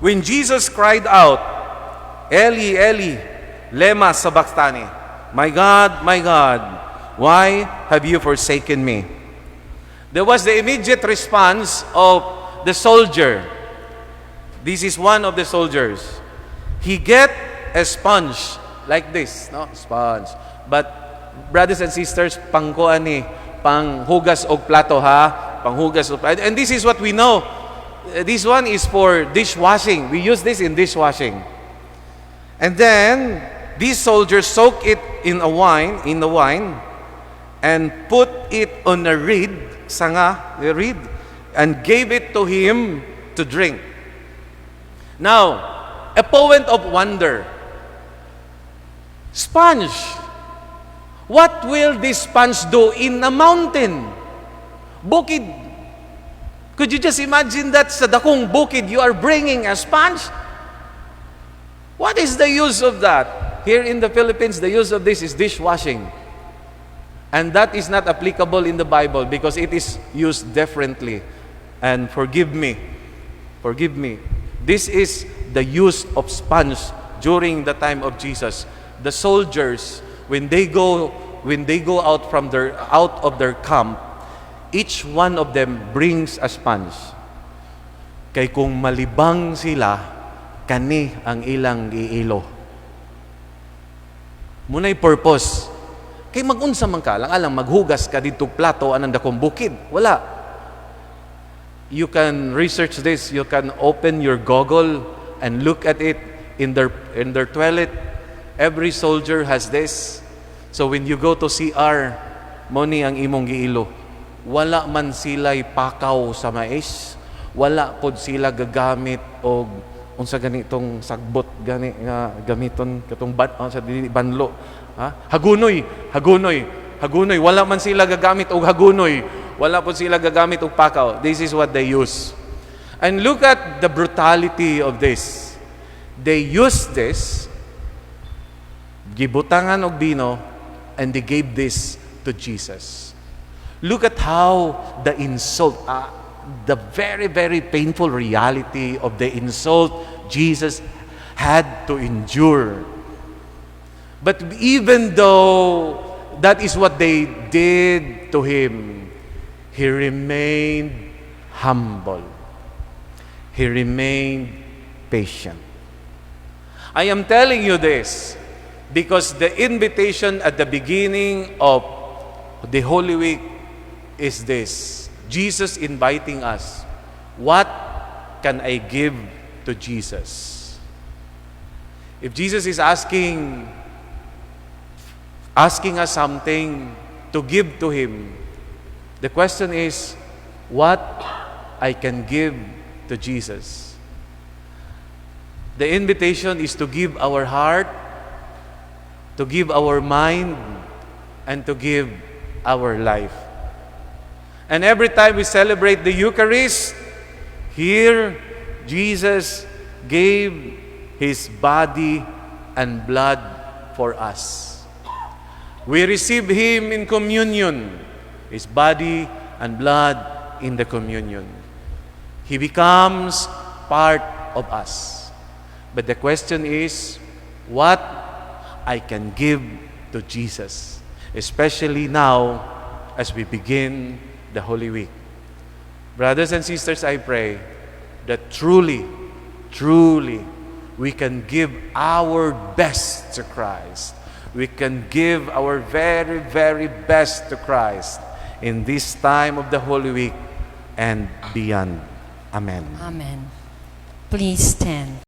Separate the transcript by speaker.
Speaker 1: when Jesus cried out, Eli, Eli, lema sabachthani, my God, why have you forsaken me? There was the immediate response of the soldier. This is one of the soldiers. He get a sponge like this, no? Sponge. But brothers and sisters, pangkuan ni, panghugas og plato ha, panghugas og plato. And this is what we know. This one is for dishwashing. We use this in dishwashing. And then these soldiers soak it in the wine, and put it on a reed, a reed, and gave it to him to drink. Now, a point of wonder. Sponge. What will this sponge do in a mountain? Bukid. Could you just imagine that sa dakong bukid you are bringing a sponge? What is the use of that? Here in the Philippines, the use of this is dishwashing. And that is not applicable in the Bible because it is used differently. And forgive me. This is the use of sponge during the time of Jesus. The soldiers, when they go out of their camp, each one of them brings a sponge. Kay kung malibang sila, kani ang ilang giilo. Muna'y purpose. Kay mag-unsa man ka, lang alang maghugas ka dito plato anang dakong bukid. Wala. You can research this. You can open your Google and look at it in their toilet. Every soldier has this. So when you go to CR, mo ni ang imong giilo. Wala man sila'y pakaw sa mais. Wala pod sila gagamit og unsa ganitong sagbot gani nga gamiton katong sa banlo. Ha? Hagunoy. Wala man sila gagamit og hagunoy. Wala po sila gagamit og pakaw. This is what they use. And look at the brutality of this. They use this, gibutangan og bino, and they gave this to Jesus. Look at how the insult, the very, very painful reality of the insult Jesus had to endure. But even though that is what they did to him, he remained humble. He remained patient. I am telling you this because the invitation at the beginning of the Holy Week is this. Jesus inviting us. What can I give to Jesus? If Jesus is asking us something to give to Him, the question is, what I can give to Jesus? The invitation is to give our heart, to give our mind, and to give our life. And every time we celebrate the Eucharist, here Jesus gave His body and blood for us. We receive Him in communion, His body and blood in the communion. He becomes part of us. But the question is, what I can give to Jesus, especially now as we begin the Holy Week. Brothers and sisters, I pray that truly, we can give our best to Christ. We can give our very, very best to Christ in this time of the Holy Week and beyond. Amen.
Speaker 2: Amen. Please stand.